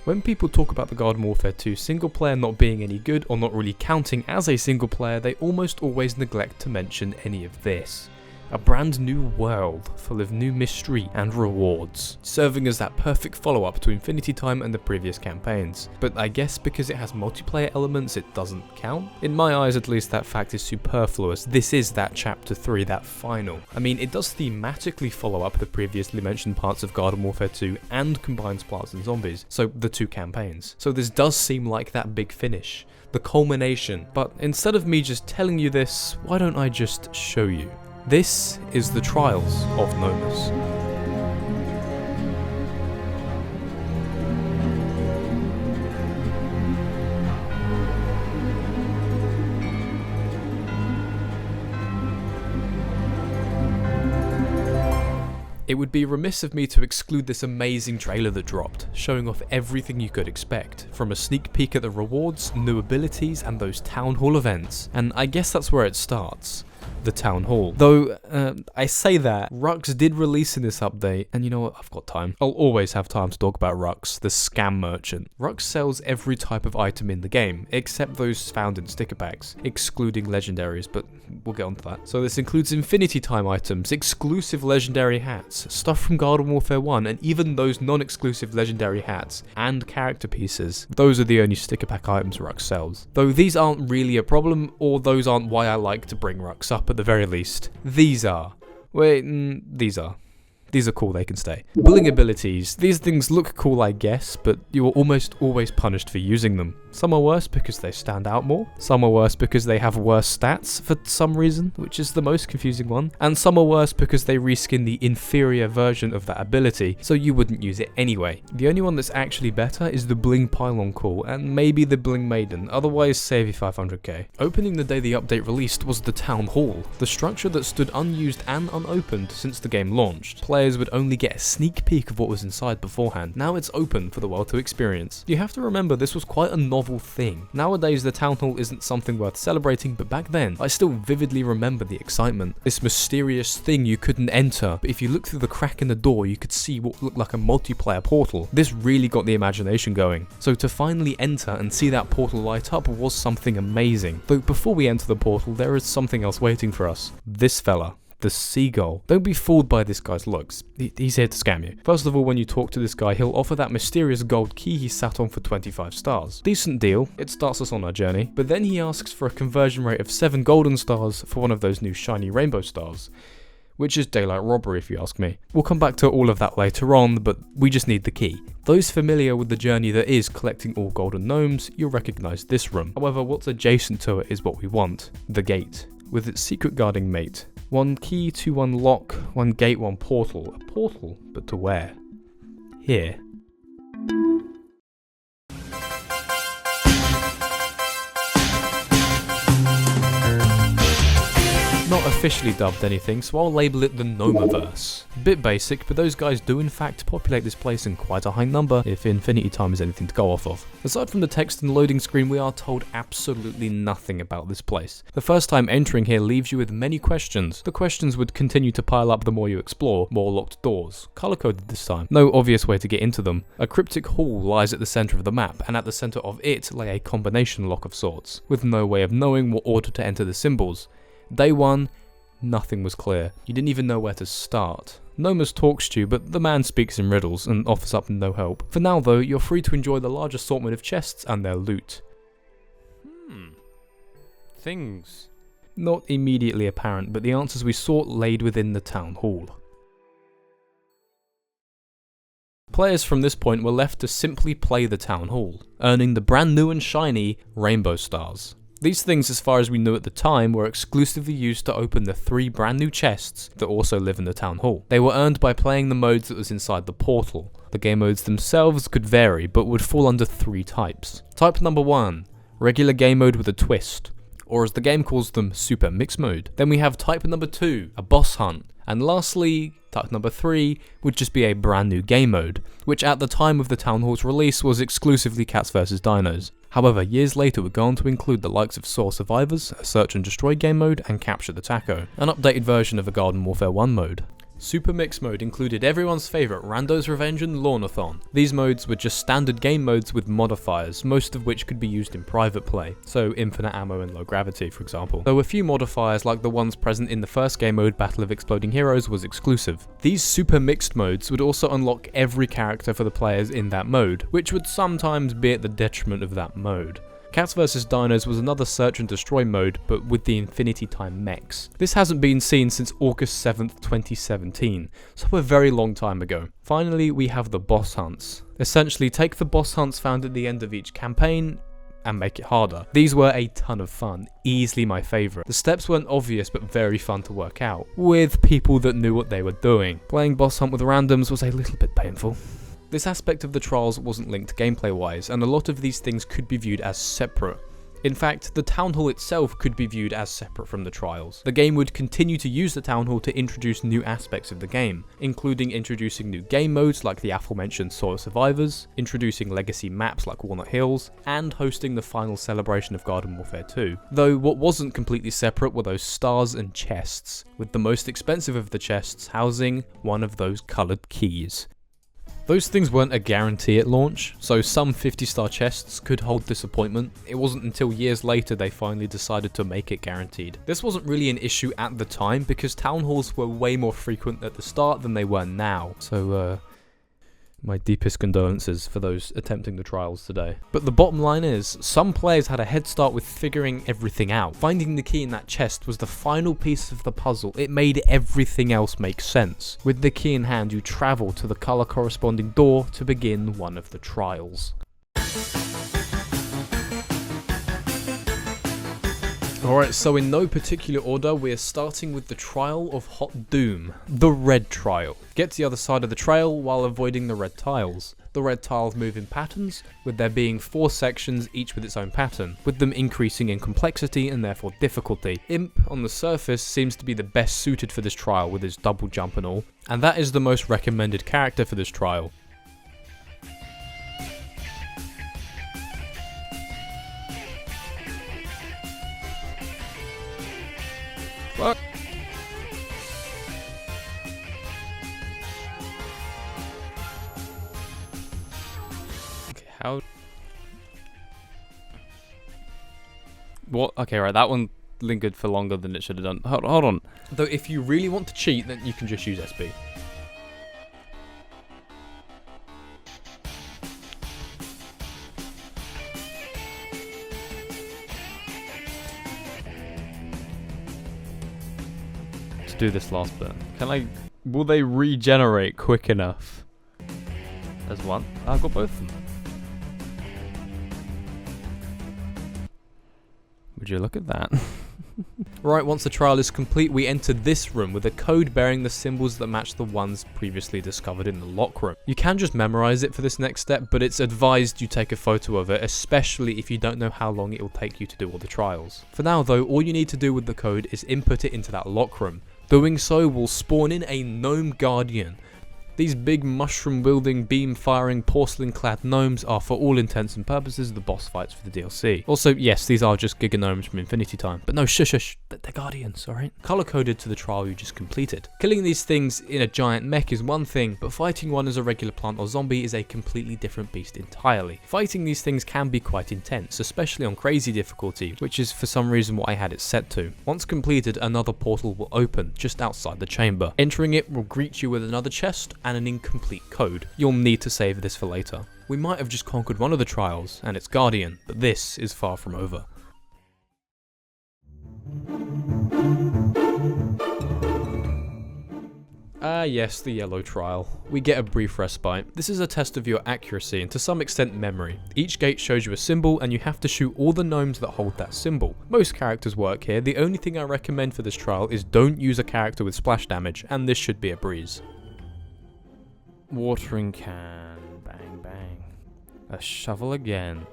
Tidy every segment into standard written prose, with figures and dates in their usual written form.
When people talk about the Garden Warfare 2 single player not being any good or not really counting as a single player, they almost always neglect to mention any of this. A brand new world full of new mystery and rewards, serving as that perfect follow-up to Infinity Time and the previous campaigns. But I guess because it has multiplayer elements it doesn't count? In my eyes at least, that fact is superfluous. This is that chapter 3, that final. I mean, it does thematically follow up the previously mentioned parts of Garden Warfare 2 and combines Plants and Zombies, so the 2 campaigns. So this does seem like that big finish, the culmination. But instead of me just telling you this, why don't I just show you? This is the Trials of Gnomus. It would be remiss of me to exclude this amazing trailer that dropped, showing off everything you could expect, from a sneak peek at the rewards, new abilities, and those Town Hall events. And I guess that's where it starts. The Town Hall. Though, I say that, Rux did release in this update, and you know what, I've got time. I'll always have time to talk about Rux, the scam merchant. Rux sells every type of item in the game, except those found in sticker packs, excluding legendaries, but we'll get onto that. So this includes Infinity Time items, exclusive legendary hats, stuff from Garden Warfare 1, and even those non-exclusive legendary hats, and character pieces. Those are the only sticker pack items Rux sells. Though these aren't really a problem, or those aren't why I like to bring Rux up at the very least. These are. These are. These are cool, they can stay. Bling abilities. These things look cool, I guess, but you are almost always punished for using them. Some are worse because they stand out more. Some are worse because they have worse stats for some reason, which is the most confusing one. And some are worse because they reskin the inferior version of that ability, so you wouldn't use it anyway. The only one that's actually better is the Bling Pylon Call, and maybe the Bling Maiden, otherwise save you 500k. Opening the day the update released was the Town Hall, the structure that stood unused and unopened since the game launched. Players would only get a sneak peek of what was inside beforehand. Now it's open for the world to experience. You have to remember this was quite a novel thing. Nowadays the Town Hall isn't something worth celebrating, but back then I still vividly remember the excitement. This mysterious thing you couldn't enter, but if you looked through the crack in the door you could see what looked like a multiplayer portal. This really got the imagination going. So to finally enter and see that portal light up was something amazing. Though before we enter the portal there is something else waiting for us. This fella. The Seagull. Don't be fooled by this guy's looks. He's here to scam you. First of all, when you talk to this guy, he'll offer that mysterious gold key he sat on for 25 stars. Decent deal. It starts us on our journey. But then he asks for a conversion rate of 7 golden stars for one of those new shiny rainbow stars, which is daylight robbery if you ask me. We'll come back to all of that later on, but we just need the key. Those familiar with the journey that is collecting all golden gnomes, you'll recognise this room. However, what's adjacent to it is what we want. The gate, with its secret guarding mate. 1 key to 1 lock, 1 gate, 1 portal. A portal, but to where? Here. Not officially dubbed anything, so I'll label it the Gnomeverse. Bit basic, but those guys do in fact populate this place in quite a high number, if Infinity Time is anything to go off of. Aside from the text and loading screen, we are told absolutely nothing about this place. The first time entering here leaves you with many questions. The questions would continue to pile up the more you explore. More locked doors, color-coded this time. No obvious way to get into them. A cryptic hall lies at the center of the map, and at the center of it lay a combination lock of sorts, with no way of knowing what order to enter the symbols. Day 1, nothing was clear. You didn't even know where to start. Gnomus talks to you, but the man speaks in riddles and offers up no help. For now though, you're free to enjoy the large assortment of chests and their loot. Things. Not immediately apparent, but the answers we sought laid within the Town Hall. Players from this point were left to simply play the Town Hall, earning the brand new and shiny Rainbow Stars. These things, as far as we knew at the time, were exclusively used to open the 3 brand new chests that also live in the Town Hall. They were earned by playing the modes that was inside the portal. The game modes themselves could vary, but would fall under 3 types. Type number 1, regular game mode with a twist, or as the game calls them, super mix mode. Then we have type number 2, a boss hunt. And lastly, type number 3 would just be a brand new game mode, which at the time of the Town Hall's release was exclusively Cats vs Dinos. However, years later would go on to include the likes of Soul Survivors, a search and destroy game mode, and Capture the Taco, an updated version of a Garden Warfare 1 mode. Super Mix mode included everyone's favourite Rando's Revenge and Lornathon. These modes were just standard game modes with modifiers, most of which could be used in private play, so infinite ammo and low gravity for example, though a few modifiers like the ones present in the first game mode Battle of Exploding Heroes was exclusive. These super mixed modes would also unlock every character for the players in that mode, which would sometimes be at the detriment of that mode. Cats vs Dinos was another search and destroy mode, but with the Infinity Time mechs. This hasn't been seen since August 7th, 2017, so a very long time ago. Finally, we have the boss hunts. Essentially, take the boss hunts found at the end of each campaign and make it harder. These were a ton of fun, easily my favourite. The steps weren't obvious but very fun to work out, with people that knew what they were doing. Playing boss hunt with randoms was a little bit painful. This aspect of the trials wasn't linked gameplay wise, and a lot of these things could be viewed as separate. In fact, the Town Hall itself could be viewed as separate from the trials. The game would continue to use the Town Hall to introduce new aspects of the game, including introducing new game modes like the aforementioned Soil Survivors, introducing legacy maps like Walnut Hills, and hosting the final celebration of Garden Warfare 2. Though what wasn't completely separate were those stars and chests, with the most expensive of the chests housing one of those coloured keys. Those things weren't a guarantee at launch, so some 50-star chests could hold disappointment. It wasn't until years later they finally decided to make it guaranteed. This wasn't really an issue at the time because town halls were way more frequent at the start than they were now, so my deepest condolences for those attempting the trials today. But the bottom line is, some players had a head start with figuring everything out. Finding the key in that chest was the final piece of the puzzle. It made everything else make sense. With the key in hand, you travel to the colour corresponding door to begin one of the trials. Alright, so in no particular order, we're starting with the Trial of Hot Doom, the red trial. Get to the other side of the trail while avoiding the red tiles. The red tiles move in patterns, with there being 4 sections, each with its own pattern, with them increasing in complexity and therefore difficulty. Imp, on the surface, seems to be the best suited for this trial with his double jump and all, and that is the most recommended character for this trial. Fuck. Okay, how? What? Okay, right, that one lingered for longer than it should have done. Hold on. Though if you really want to cheat, then you can just use SB. Do this last bit. Will they regenerate quick enough? There's one. I've got both of them. Would you look at that? Right, once the trial is complete, we enter this room with a code bearing the symbols that match the ones previously discovered in the lock room. You can just memorize it for this next step, but it's advised you take a photo of it, especially if you don't know how long it will take you to do all the trials. For now though, all you need to do with the code is input it into that lock room. Doing so will spawn in a gnome guardian. These big mushroom-wielding, beam-firing, porcelain-clad gnomes are for all intents and purposes the boss fights for the DLC. Also, yes, these are just Giga Gnomes from Infinity Time. But no, shush, they're guardians, alright? Color-coded to the trial you just completed. Killing these things in a giant mech is one thing, but fighting one as a regular plant or zombie is a completely different beast entirely. Fighting these things can be quite intense, especially on crazy difficulty, which is for some reason what I had it set to. Once completed, another portal will open, just outside the chamber. Entering it will greet you with another chest, and an incomplete code. You'll need to save this for later. We might have just conquered one of the trials and its guardian, but this is far from over. Ah yes, the yellow trial. We get a brief respite. This is a test of your accuracy and to some extent memory. Each gate shows you a symbol and you have to shoot all the gnomes that hold that symbol. Most characters work here. The only thing I recommend for this trial is don't use a character with splash damage, and this should be a breeze. Watering can, bang bang. A shovel again.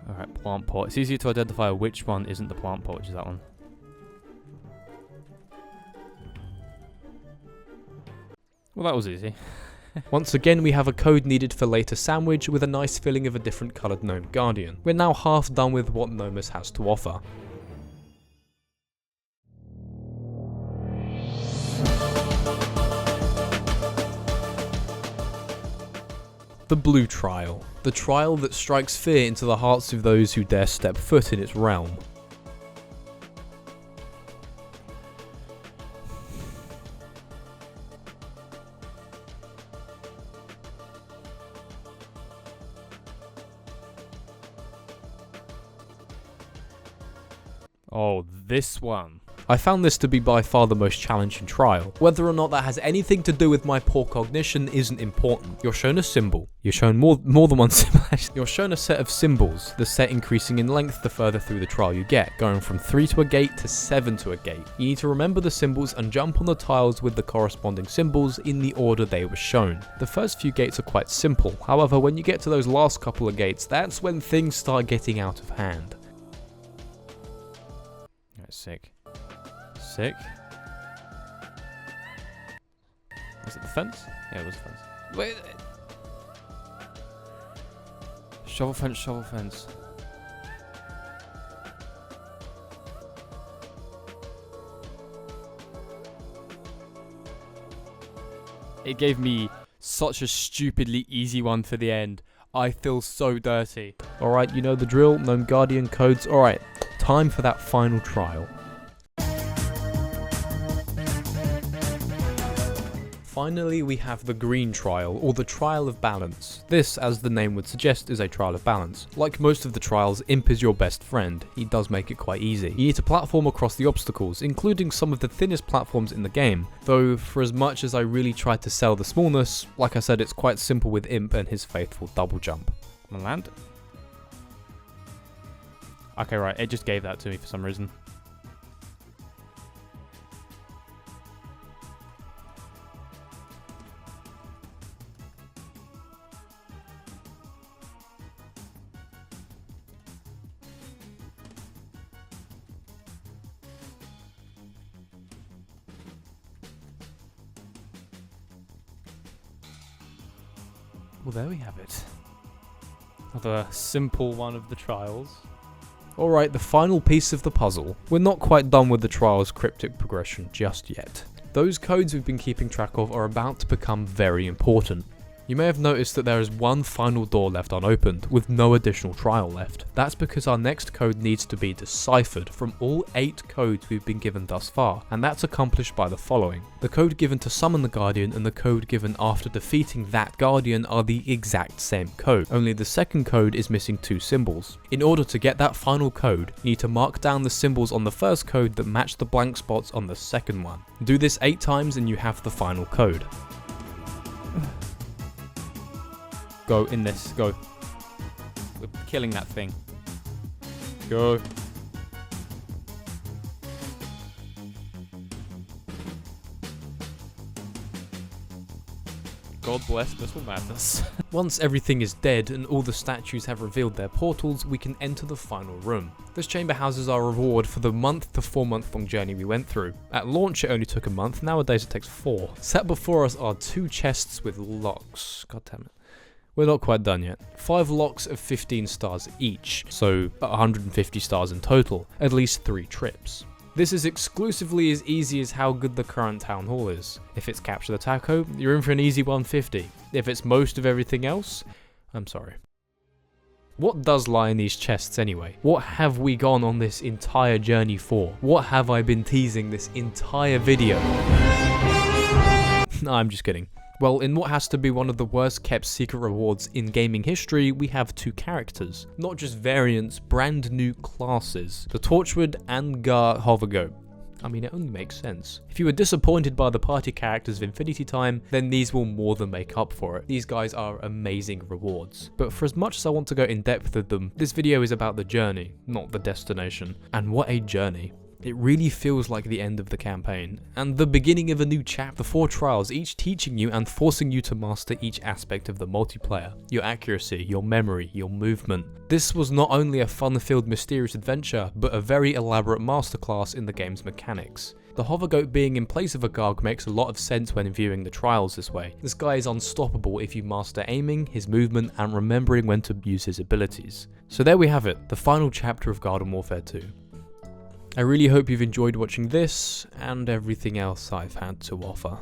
Alright, plant pot. It's easier to identify which one isn't the plant pot, which is that one. Well, that was easy. Once again, we have a code needed for later sandwich with a nice filling of a different coloured gnome guardian. We're now half done with what Gnomus has to offer. The Blue Trial. The trial that strikes fear into the hearts of those who dare step foot in its realm. Oh, this one. I found this to be by far the most challenging trial. Whether or not that has anything to do with my poor cognition isn't important. You're shown a symbol. You're shown more than one symbol. You're shown a set of symbols, the set increasing in length the further through the trial you get, going from 3 to a gate to 7 to a gate. You need to remember the symbols and jump on the tiles with the corresponding symbols in the order they were shown. The first few gates are quite simple, however when you get to those last couple of gates, that's when things start getting out of hand. That's sick. Sick. Was it the fence? Yeah, it was the fence. Wait. Shovel fence, shovel fence. It gave me such a stupidly easy one for the end. I feel so dirty. Alright, you know the drill, gnome guardian codes. Alright, time for that final trial. Finally, we have the Green Trial, or the Trial of Balance. This, as the name would suggest, is a trial of balance. Like most of the trials, Imp is your best friend. He does make it quite easy. You need to platform across the obstacles, including some of the thinnest platforms in the game. Though, for as much as I really tried to sell the smallness, like I said, it's quite simple with Imp and his faithful double jump. I'm gonna land. Okay, right, it just gave that to me for some reason. Well, there we have it. Another simple one of the trials. Alright, the final piece of the puzzle. We're not quite done with the trial's cryptic progression just yet. Those codes we've been keeping track of are about to become very important. You may have noticed that there is one final door left unopened, with no additional trial left. That's because our next code needs to be deciphered from all 8 codes we've been given thus far, and that's accomplished by the following. The code given to summon the Guardian and the code given after defeating that Guardian are the exact same code, only the second code is missing 2 symbols. In order to get that final code, you need to mark down the symbols on the first code that match the blank spots on the second one. Do this 8 times and you have the final code. Go in this, go. We're killing that thing. Go. God bless Missile Madness. Once everything is dead and all the statues have revealed their portals, we can enter the final room. This chamber houses our reward for the month to 4 month long journey we went through. At launch it only took a month, nowadays it takes 4. Set before us are 2 chests with locks. God damn it. We're not quite done yet. 5 locks of 15 stars each, so 150 stars in total, at least 3 trips. This is exclusively as easy as how good the current town hall is. If it's capture the taco, you're in for an easy 150. If it's most of everything else, I'm sorry. What does lie in these chests anyway? What have we gone on this entire journey for? What have I been teasing this entire video? No, I'm just kidding. Well, in what has to be one of the worst kept secret rewards in gaming history, we have 2 characters. Not just variants, brand new classes. The Torchwood and Gar Hovergoat. I mean, it only makes sense. If you were disappointed by the party characters of Infinity Time, then these will more than make up for it. These guys are amazing rewards. But for as much as I want to go in depth with them, this video is about the journey, not the destination. And what a journey. It really feels like the end of the campaign, and the beginning of a new chapter. The 4 trials, each teaching you and forcing you to master each aspect of the multiplayer. Your accuracy, your memory, your movement. This was not only a fun-filled mysterious adventure, but a very elaborate masterclass in the game's mechanics. The Hovergoat being in place of a Garg makes a lot of sense when viewing the trials this way. This guy is unstoppable if you master aiming, his movement, and remembering when to use his abilities. So there we have it, the final chapter of Garden Warfare 2. I really hope you've enjoyed watching this, and everything else I've had to offer.